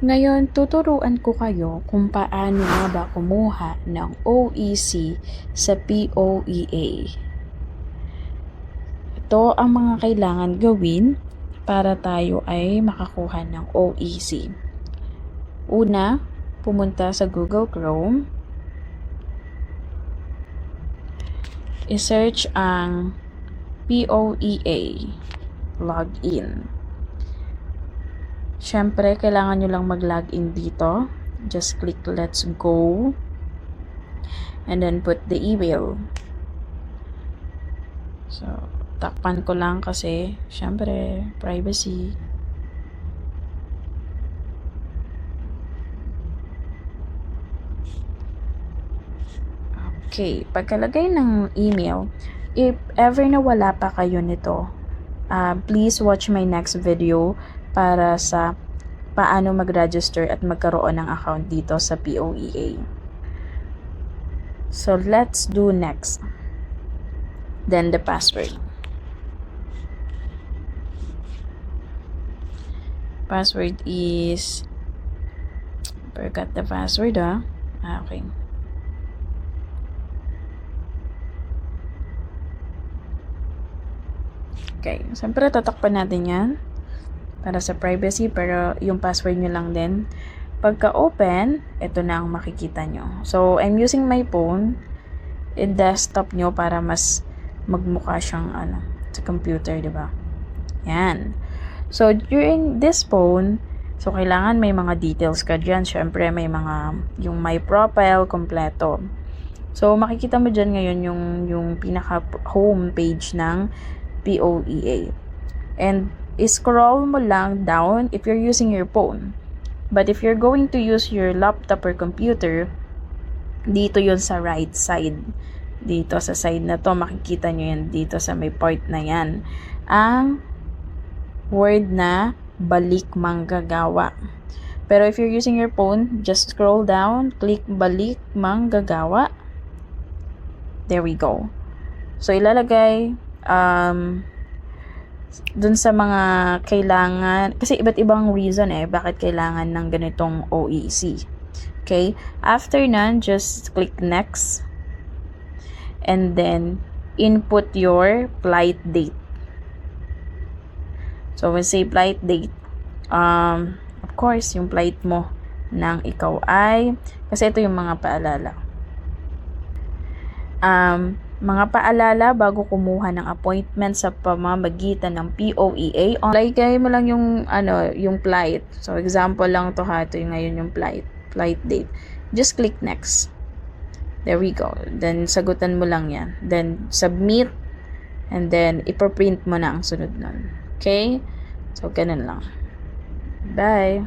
Ngayon, tuturuan ko kayo kung paano nga ba kumuha ng OEC sa POEA. Ito ang mga kailangan gawin para tayo ay makakuha ng OEC. Una, pumunta sa Google Chrome. I-search ang POEA. Login. Siyempre, kailangan nyo lang mag-login dito. Just click let's go. And then put the email. So, takpan ko lang kasi, siyempre, privacy. Okay, pagkalagay ng email, if ever na wala pa kayo nito, please watch my next video para sa paano mag-register at magkaroon ng account dito sa POEA. So, let's do next. Then, the password. Password is... Forgot the password, okay. Okay, siyempre tatakpan natin yan para sa privacy, pero yung password nyo lang din. Pagka-open, ito na ang makikita nyo. So, I'm using my phone, desktop nyo para mas magmukha siyang sa computer, diba? Yan. So, during this phone, so kailangan may mga details ka dyan. Siyempre, may mga, yung my profile, kompleto. So, makikita mo dyan ngayon yung pinaka-home page ng POEA. And scroll mo lang down if you're using your phone. But if you're going to use your laptop or computer, dito yun sa right side. Dito sa side na to, makikita nyo yan dito sa may part na yan. Ang word na balik manggagawa. Pero if you're using your phone, just scroll down, click balik manggagawa. There we go. So, ilalagay dun sa mga kailangan, kasi iba't ibang reason bakit kailangan ng ganitong OEC. Okay? After nun, just click next. And then, input your flight date. So, when say flight date, of course, yung flight mo nang ikaw ay, kasi ito yung mga paalala. Mga paalala bago kumuha ng appointment sa pamamagitan ng POEA. Lagay mo lang yung yung flight. So example lang to ito yung ngayon yung flight date. Just click next. There we go. Then sagutan mo lang 'yan. Then submit, and then ipo-print mo na ang sunod nun. Okay? So ganun lang. Bye.